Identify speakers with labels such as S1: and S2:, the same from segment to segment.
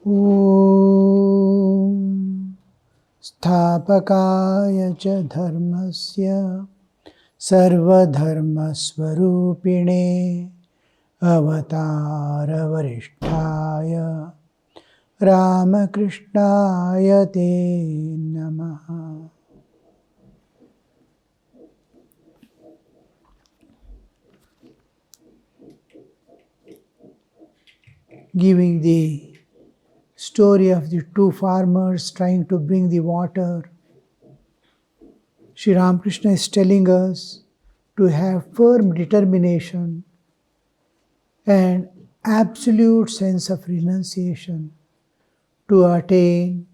S1: Om Sthapakaya cha dharmasya sarvadharmasvarupine avatara varishtaya Ramakrishnaya te namaha. Giving the story of the two farmers trying to bring the water, Sri Ramakrishna is telling us to have firm determination and absolute sense of renunciation to attain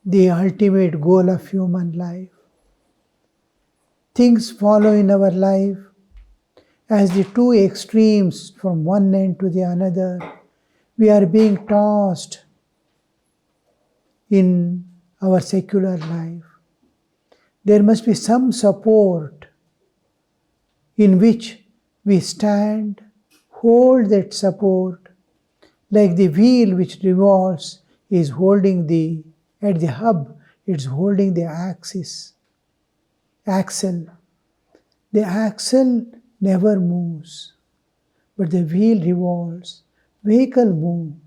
S1: the ultimate goal of human life. Things follow in our life as the two extremes from one end to the another. We are being tossed in our secular life. There must be some support in which we stand, hold that support, like the wheel which revolves is holding at the hub, it's holding the axle. The axle never moves, but the wheel revolves. Vehicle moves.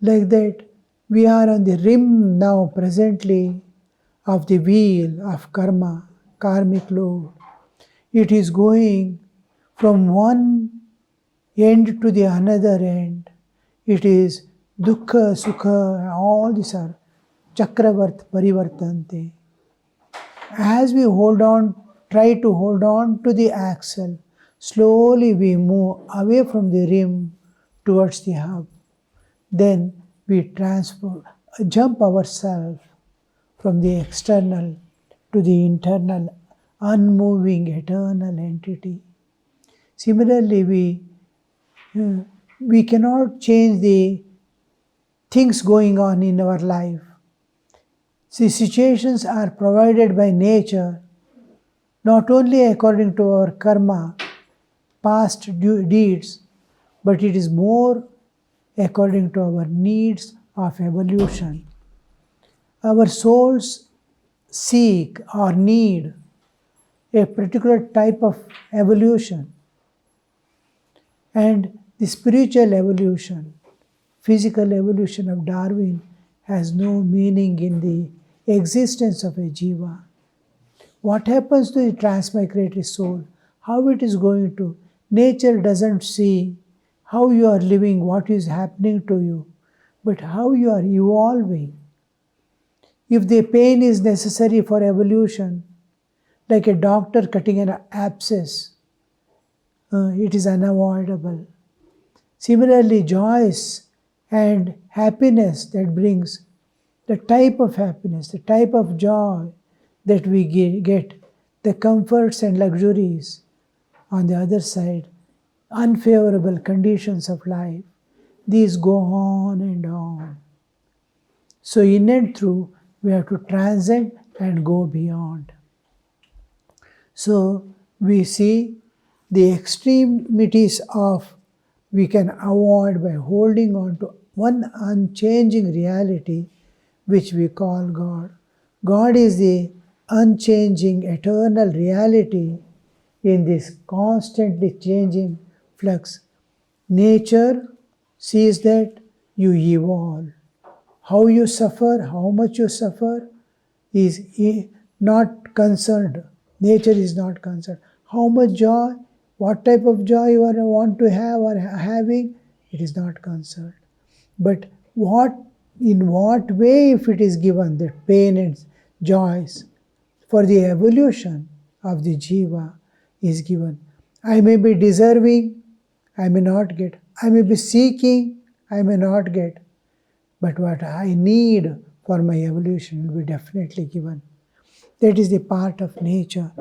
S1: Like that, we are on the rim now presently of the wheel of karma, karmic load. It is going from one end to the another end. It is dukkha, sukha, all these are chakravart, parivartante. As we try to hold on to the axle, slowly we move away from the rim towards the hub. Then we jump ourselves from the external to the internal, unmoving, eternal entity. Similarly, we cannot change the things going on in our life. The situations are provided by nature, not only according to our karma, past deeds, but it is more according to our needs of evolution. Our souls seek or need a particular type of evolution. And the spiritual evolution, physical evolution of Darwin has no meaning in the existence of a jiva. What happens to the transmigratory soul? How it is going to? Nature doesn't see how you are living, what is happening to you, but how you are evolving. If the pain is necessary for evolution, like a doctor cutting an abscess, it is unavoidable. Similarly, joys and happiness that brings, the type of happiness, the type of joy that we get, the comforts and luxuries. On the other side, unfavorable conditions of life, these go on and on. So in and through, we have to transcend and go beyond. So we see the extremities of we can avoid by holding on to one unchanging reality which we call God. God is the unchanging eternal reality in this constantly changing flux. Nature sees that you evolve. How you suffer, how much you suffer is not concerned. Nature is not concerned. How much joy, what type of joy you want to have or having, it is not concerned. But in what way, if it is given, that pain and joys for the evolution of the jiva is given. I may be deserving, I may not get. I may be seeking, I may not get. But what I need for my evolution will be definitely given. That is the part of nature.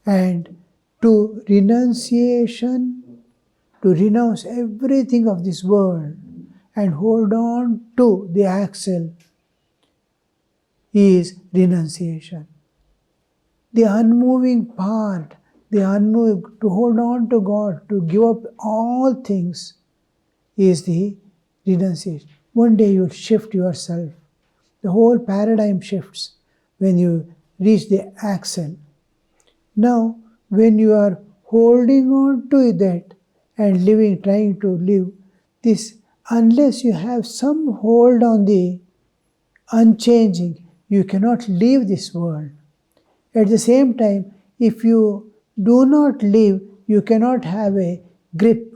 S1: And to renunciation, to renounce everything of this world and hold on to the axle is renunciation. The unmoving part, to hold on to God, to give up all things is the renunciation. One day you will shift yourself. The whole paradigm shifts when you reach the axle. Now, when you are holding on to that and living, trying to live this, unless you have some hold on the unchanging, you cannot leave this world. At the same time, if you do not live, you cannot have a grip.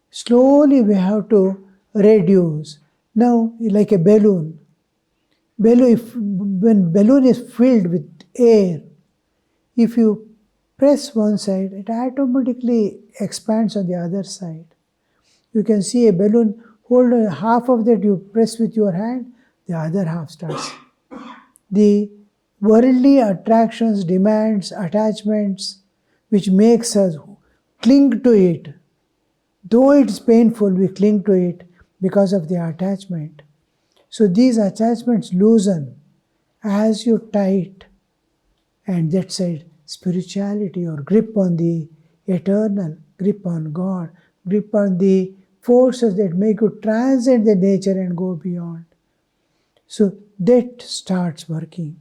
S1: Slowly we have to reduce. Now, like a balloon. When balloon is filled with air, if you press one side, it automatically expands on the other side. You can see a balloon, hold half of that you press with your hand, the other half starts. The worldly attractions, demands, attachments, which makes us cling to it. Though it's painful, we cling to it because of the attachment. So these attachments loosen as you tight, and that side, spirituality or grip on the eternal, grip on God, grip on the forces that make you transcend the nature and go beyond. So that starts working.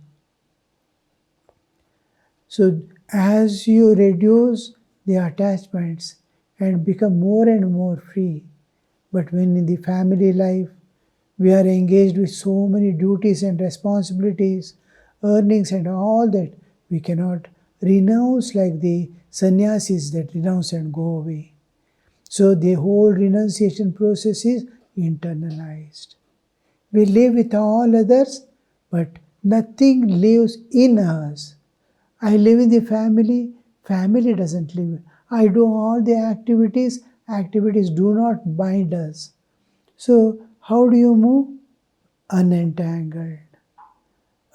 S1: So as you reduce the attachments and become more and more free, but when in the family life we are engaged with so many duties and responsibilities, earnings and all that, we cannot renounce like the sannyasis that renounce and go away. So the whole renunciation process is internalized. We live with all others, but nothing lives in us. I live in the family, family doesn't live. I do all the activities, activities do not bind us. So how do you move? Unentangled,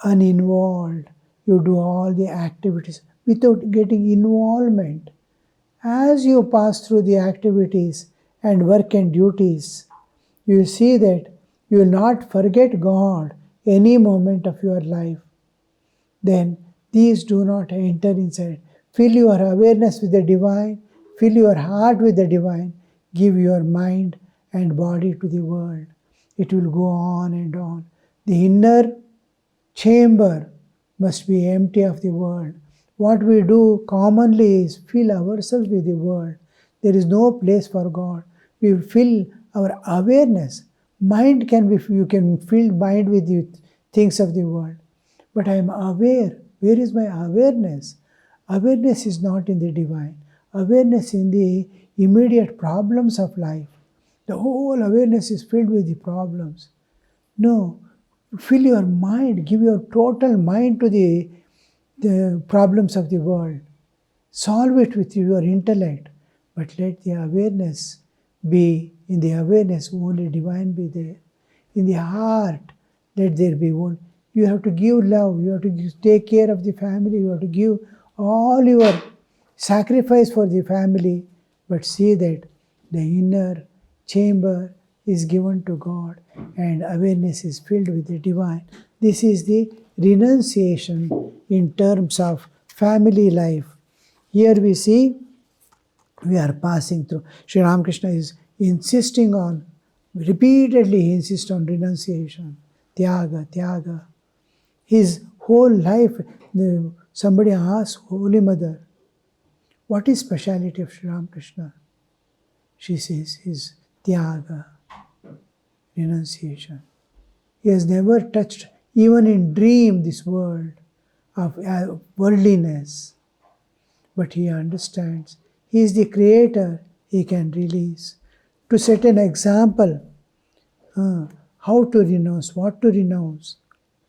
S1: uninvolved. You do all the activities without getting involvement. As you pass through the activities and work and duties, you will see that you will not forget God any moment of your life. Then these do not enter inside. Fill your awareness with the divine, fill your heart with the divine, give your mind and body to the world. It will go on and on. The inner chamber must be empty of the world. What we do commonly is fill ourselves with the world. There is no place for God. We fill our awareness. Mind can be, you can fill mind with the things of the world. But I am aware. Where is my awareness? Awareness is not in the divine. Awareness in the immediate problems of life. The whole awareness is filled with the problems. No, fill your mind, give your total mind to the problems of the world. Solve it with your intellect, but let the awareness be, in the awareness only divine be there. In the heart, let there be one. You have to give love, you have to take care of the family, you have to give all your sacrifice for the family, but see that the inner chamber is given to God and awareness is filled with the divine. This is the renunciation in terms of family life. Here we see we are passing through. Sri Ramakrishna is insisting on, repeatedly he insists on renunciation. Tyaga, tyaga. His whole life, somebody asked Holy Mother, what is speciality of Sri Ramakrishna? She says, his tyaga, renunciation. He has never touched, even in dream, this world of worldliness. But he understands. He is the creator, he can release. To set an example, how to renounce, what to renounce.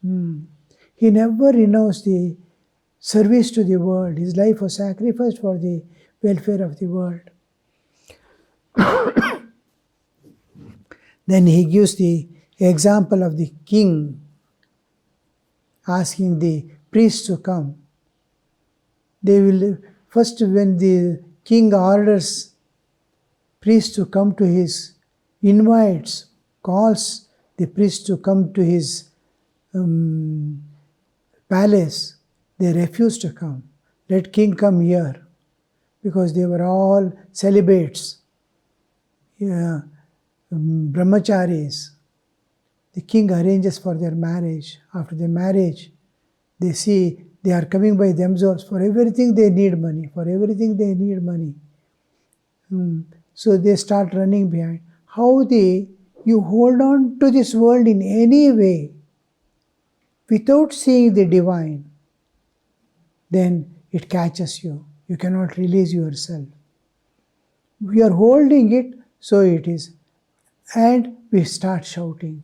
S1: He never renounced the service to the world. His life was sacrificed for the welfare of the world. Then he gives the example of the king asking the priests to come. They will, first when the king orders priests to come to his, invites, calls the priests to come to his palace, they refused to come. Let king come here, because they were all celibates. Yeah. brahmacharis. The king arranges for their marriage. After the marriage, they see they are coming by themselves. For everything they need money. For everything they need money. So they start running behind. How you hold on to this world in any way without seeing the divine, then it catches you. You cannot release yourself. We are holding it, so it is. And we start shouting,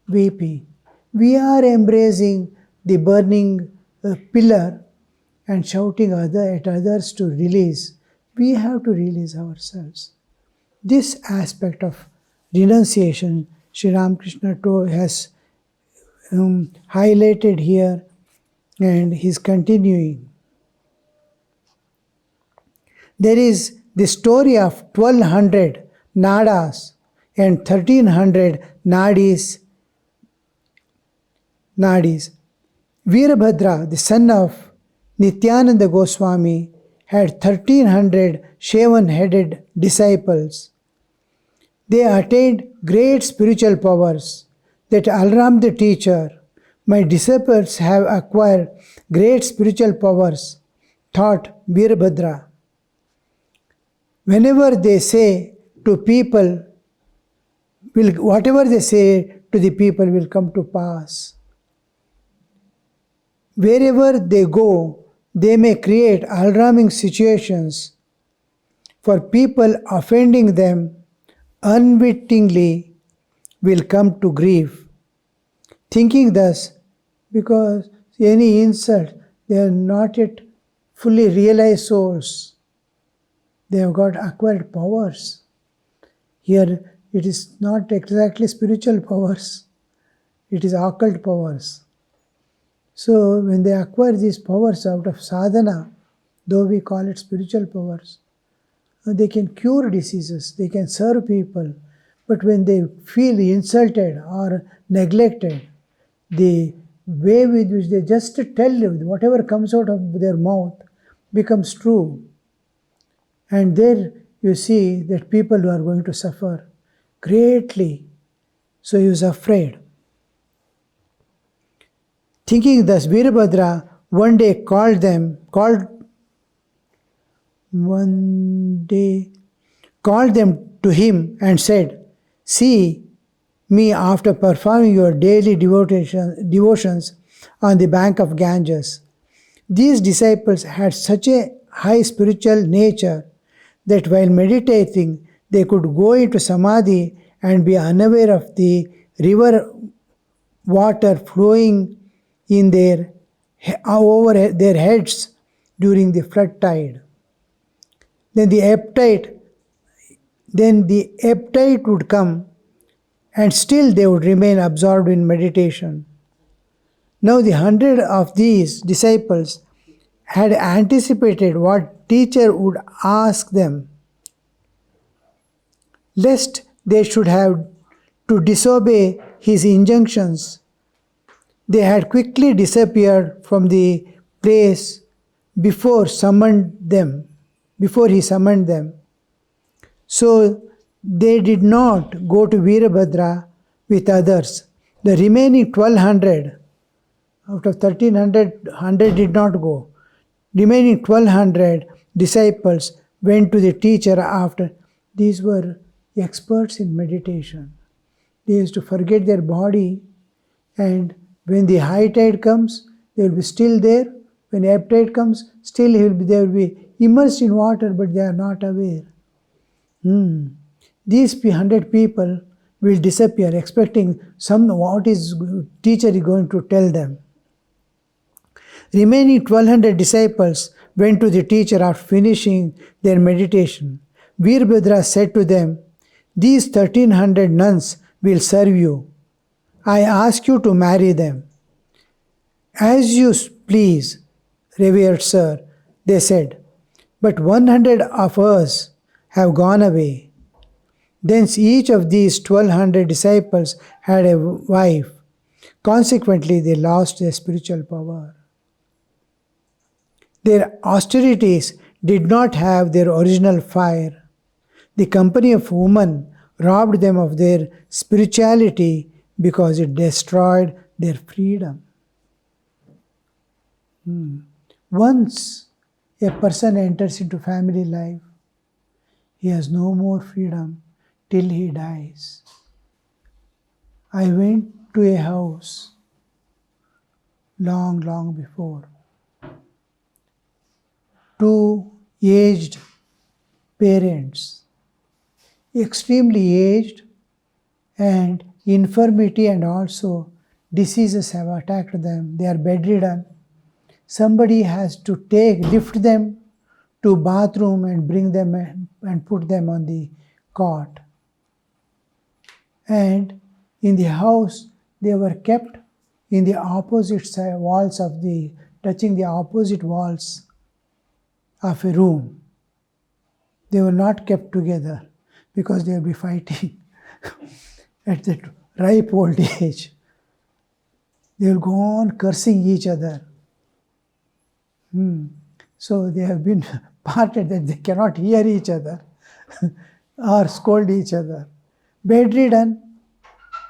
S1: weeping. We are embracing the burning pillar and shouting at others to release. We have to release ourselves. This aspect of renunciation, Sri Ramakrishna has highlighted here, and he's continuing. There is the story of 1200 nadas and 1300 nadis. Virabhadra, the son of Nityananda Goswami, had 1300 shaven-headed disciples. They attained great spiritual powers. That Alram the teacher, my disciples have acquired great spiritual powers, thought Virabhadra. Whenever they say to people, whatever they say to the people will come to pass. Wherever they go, they may create alarming situations for people. Offending them unwittingly will come to grief. Thinking thus, because any insult, they are not yet fully realized souls. They have got acquired powers. Here it is not exactly spiritual powers, it is occult powers. So when they acquire these powers out of sadhana, though we call it spiritual powers, they can cure diseases, they can serve people. But when they feel insulted or neglected, the way with which they just tell whatever comes out of their mouth becomes true. And there you see that people are going to suffer greatly. So he was afraid. Thinking thus, Virabhadra one day called them to him and said, "See me after performing your daily devotions on the bank of Ganges." These disciples had such a high spiritual nature that while meditating, they could go into samadhi and be unaware of the river water flowing in over their heads during the flood tide. Then the appetite would come, and still they would remain absorbed in meditation. Now the 100 of these disciples had anticipated what teacher would ask them, lest they should have to disobey his injunctions. They had quickly disappeared from the place before he summoned them. So they did not go to Virabhadra with others. The remaining 1200, out of 1300, 100 did not go. Remaining 1200 disciples went to the teacher after. These were experts in meditation. They used to forget their body, and when the high tide comes, they will be still there. When ebb tide comes, still they will be immersed in water, but they are not aware. These 100 people will disappear, expecting what is teacher is going to tell them. Remaining 1200 disciples went to the teacher after finishing their meditation. Virabhadra said to them, "These 1300 nuns will serve you. I ask you to marry them." "As you please, revered sir," they said. "But 100 of us have gone away." Thence each of these 1200 disciples had a wife. Consequently, they lost their spiritual power. Their austerities did not have their original fire. The company of women robbed them of their spirituality because it destroyed their freedom. Once a person enters into family life, he has no more freedom till he dies. I went to a house long before. Two aged parents, extremely aged, and infirmity and also diseases have attacked them. They are bedridden. Somebody has to lift them to bathroom and bring them and put them on the cot. And in the house, they were kept in the opposite side walls touching the opposite walls of a room. They were not kept together because they will be fighting at that ripe old age. They will go on cursing each other. So they have been parted that they cannot hear each other or scold each other. Bedridden,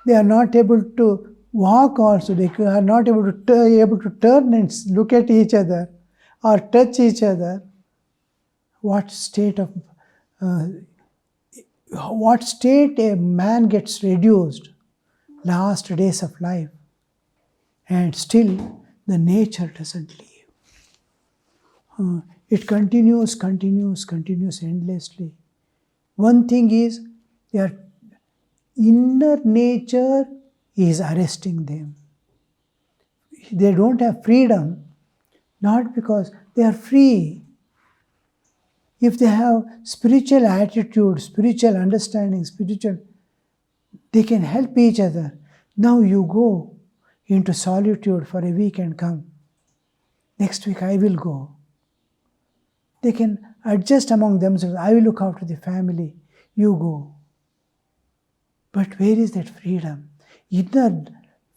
S1: they are not able to walk also. They are not able to turn and look at each other or touch each other. What state a man gets reduced last days of life, and still the nature doesn't leave. It continues endlessly. One thing is, their inner nature is arresting them. They don't have freedom, not because they are free. If they have spiritual attitude, spiritual understanding, they can help each other. Now you go into solitude for a week and come. Next week I will go. They can adjust among themselves. I will look after the family. You go. But where is that freedom? Inner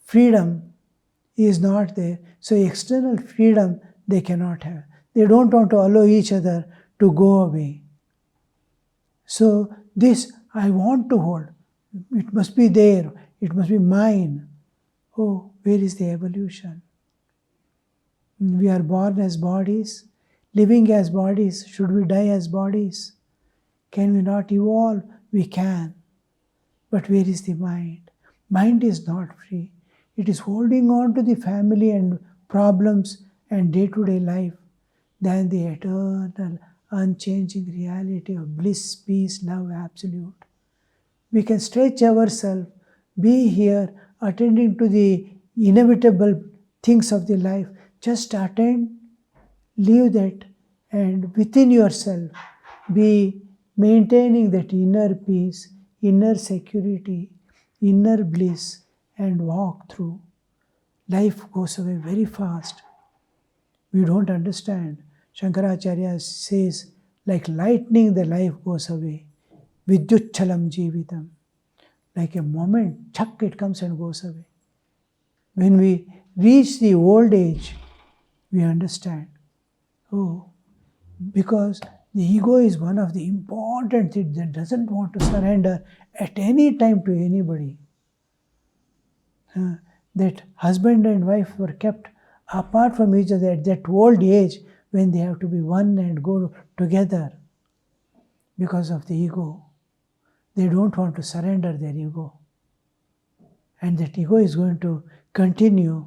S1: freedom is not there. So external freedom they cannot have. They don't want to allow each other to go away. So this I want to hold. It must be there. It must be mine. Oh, where is the evolution? We are born as bodies, living as bodies. Should we die as bodies? Can we not evolve? We can. But where is the mind? Mind is not free. It is holding on to the family and problems and day-to-day life than the eternal, unchanging reality of bliss, peace, love, absolute. We can stretch ourselves, be here, attending to the inevitable things of the life. Just attend, leave that, and within yourself, be maintaining that inner peace, inner security, inner bliss, and walk through. Life goes away very fast. We don't understand. Shankaracharya says, like lightning, the life goes away. Vidyutchalam jivitam. Like a moment, chuck, it comes and goes away. When we reach the old age, we understand. Oh, because the ego is one of the important things that doesn't want to surrender at any time to anybody. That husband and wife were kept apart from each other at that old age when they have to be one and go together because of the ego. They don't want to surrender their ego. And that ego is going to continue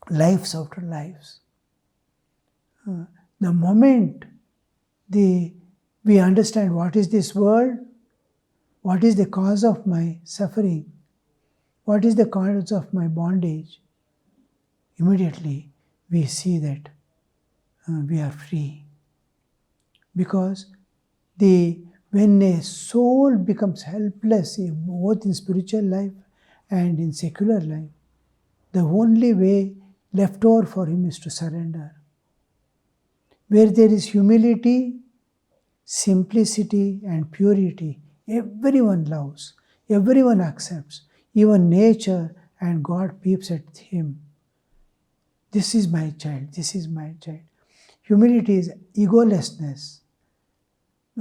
S1: lives after lives. The moment we understand what is this world, what is the cause of my suffering, what is the cause of my bondage, immediately we see that we are free. Because when a soul becomes helpless, both in spiritual life and in secular life, the only way left over for him is to surrender. Where there is humility, simplicity, and purity, everyone loves, everyone accepts, even nature and God peeps at him. This is my child, this is my child. Humility is egolessness.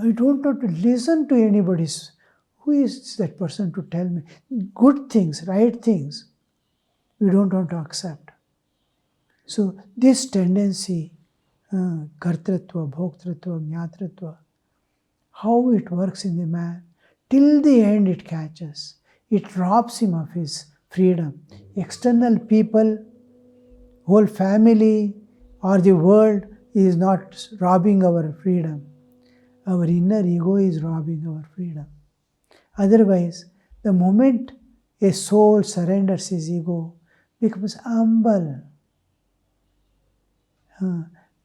S1: I don't want to listen to anybody's. Who is that person to tell me good things, right things? We don't want to accept. So this tendency, kartritva, bhoktritva, jnatritva, how it works in the man, till the end it catches. It robs him of his freedom. External people, whole family, or the world is not robbing our freedom. Our inner ego is robbing our freedom. Otherwise, the moment a soul surrenders his ego, becomes humble.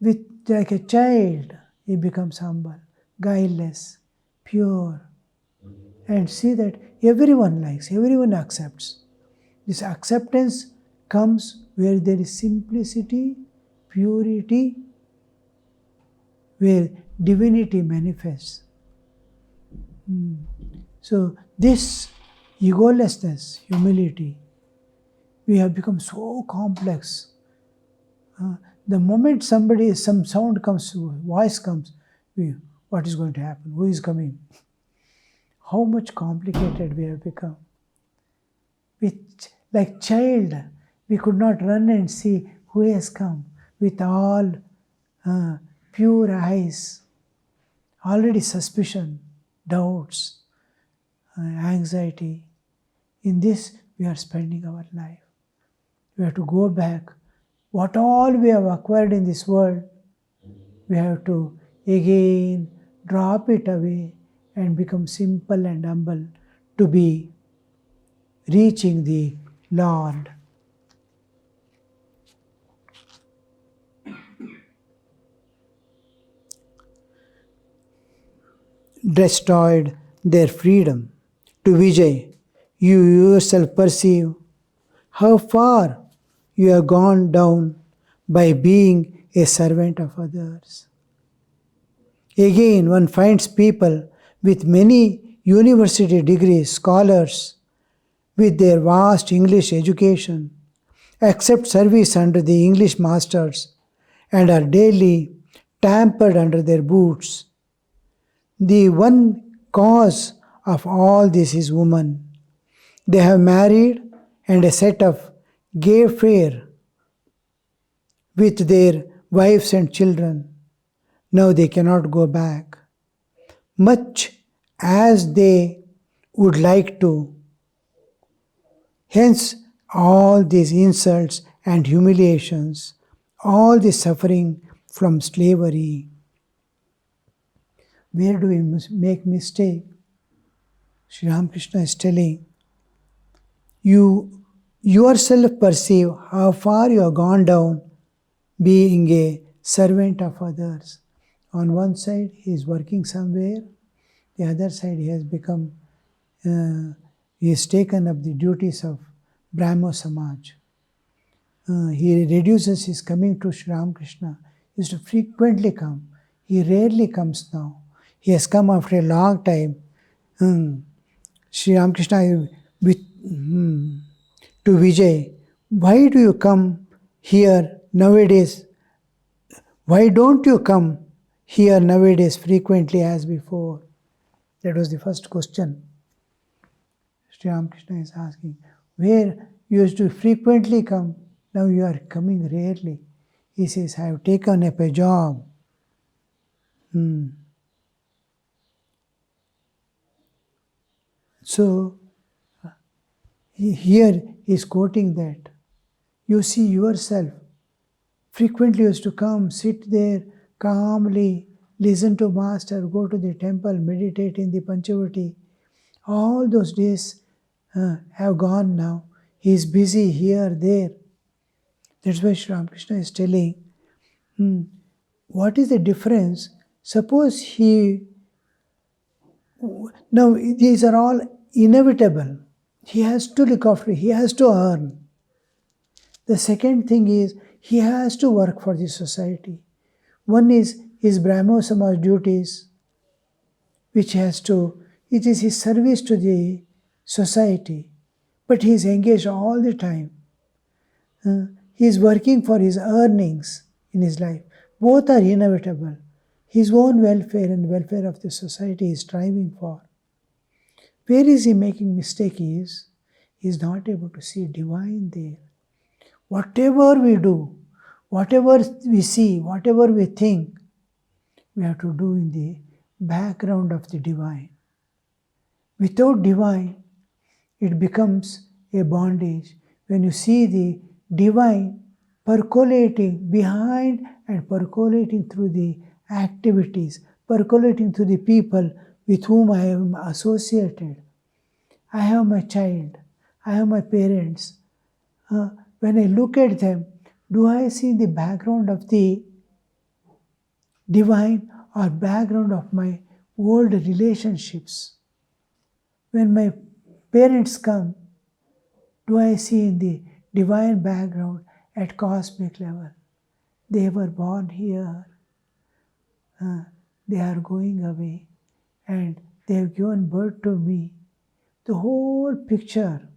S1: With like a child, he becomes humble, guileless, pure. And see that everyone likes, everyone accepts. This acceptance comes where there is simplicity, purity, where divinity manifests. So this egolessness, humility, we have become so complex. The moment some sound comes, voice comes, what is going to happen? Who is coming? How much complicated we have become. Like child, we could not run and see who has come with all pure eyes. Already suspicion, doubts, anxiety. In this, we are spending our life. We have to go back. What all we have acquired in this world, we have to again drop it away and become simple and humble to be reaching the Lord. Destroyed their freedom. To Vijay, you yourself perceive how far you have gone down by being a servant of others. Again, one finds people with many university degrees, scholars, with their vast English education, accept service under the English masters and are daily tampered under their boots. The one cause of all this is woman. They have married and a set of gay fare with their wives and children. Now they cannot go back. Much as they would like to. Hence, all these insults and humiliations, all this suffering from slavery. Where do we make mistake? Sri Ramakrishna is telling, you yourself perceive how far you have gone down being a servant of others. On one side, he is working somewhere. The other side, he has become, he has taken up the duties of Brahmo Samaj. He reduces his coming to Sri Ramakrishna. He used to frequently come. He rarely comes now. He has come after a long time. Sri Ramakrishna to Vijay, why do you come here nowadays? Why don't you come here nowadays frequently as before? That was the first question Sri Ramakrishna is asking. Where you used to frequently come, now you are coming rarely. He says, I have taken up a job. So, here he is quoting that. You see yourself, frequently used to come, sit there calmly, listen to Master, go to the temple, meditate in the Panchavati. All those days have gone now. He is busy here, there. That's why Sri Ramakrishna is telling, what is the difference? Suppose now these are all inevitable. He has to look after, he has to earn. The second thing is, he has to work for the society. One is his Brahmo Samaj duties, which it is his service to the society, but he is engaged all the time. He is working for his earnings in his life. Both are inevitable. his own welfare and welfare of the society he is striving for. Where is he making mistake is, he is not able to see divine there. Whatever we do, whatever we see, whatever we think, we have to do in the background of the divine. Without divine, it becomes a bondage. When you see the divine percolating behind and percolating through the activities, percolating through the people with whom I am associated. I have my child, I have my parents. When I look at them, do I see the background of the divine or background of my old relationships? When my parents come, do I see in the divine background at cosmic level? They were born here, they are going away, and they have given birth to me. The whole picture,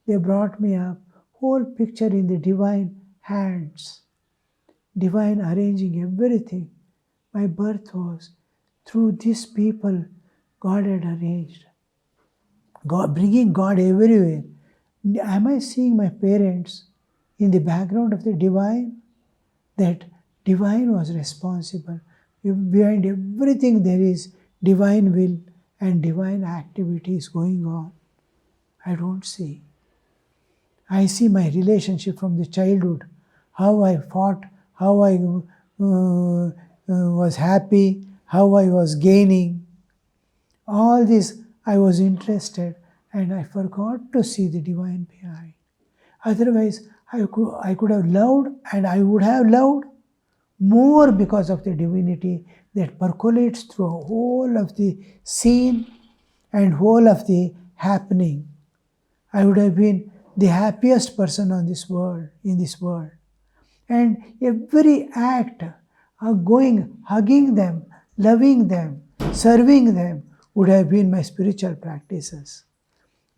S1: they brought me up, whole picture in the divine hands, divine arranging everything. My birth was through these people God had arranged. God, bringing God everywhere. Am I seeing my parents in the background of the divine? That divine was responsible. Behind everything there is divine will and divine activities going on. I don't see. I see my relationship from the childhood, how I fought, how I was happy, how I was gaining. All this I was interested, and I forgot to see the divine behind. Otherwise, I could have loved, and I would have loved more because of the divinity that percolates through whole of the scene and whole of the happening. I would have been the happiest person on this world, in this world. And every act of going, hugging them, loving them, serving them would have been my spiritual practices.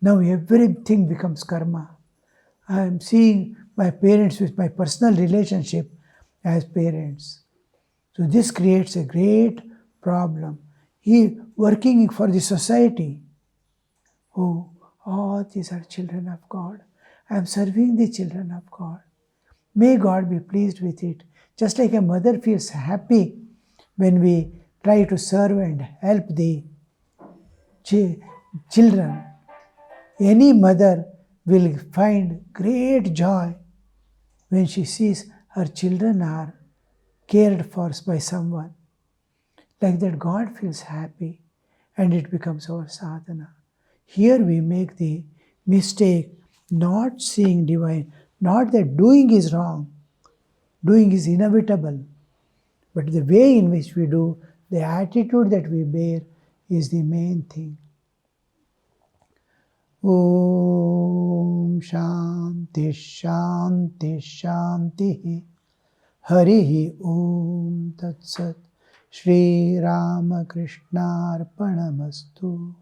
S1: Now everything becomes karma. I am seeing my parents with my personal relationship as parents. So this creates a great problem. He working for the society. Oh, all these are children of God. I am serving the children of God. May God be pleased with it. Just like a mother feels happy when we try to serve and help the children, any mother will find great joy when she sees her children are cared for by someone. Like that, God feels happy and it becomes our sadhana. Here we make the mistake not seeing divine. Not that doing is wrong, doing is inevitable, but the way in which we do, the attitude that we bear is the main thing. Om Shanti Shanti Shanti Harihi Om Tat Sat Shri Ramakrishna Arpanamastu.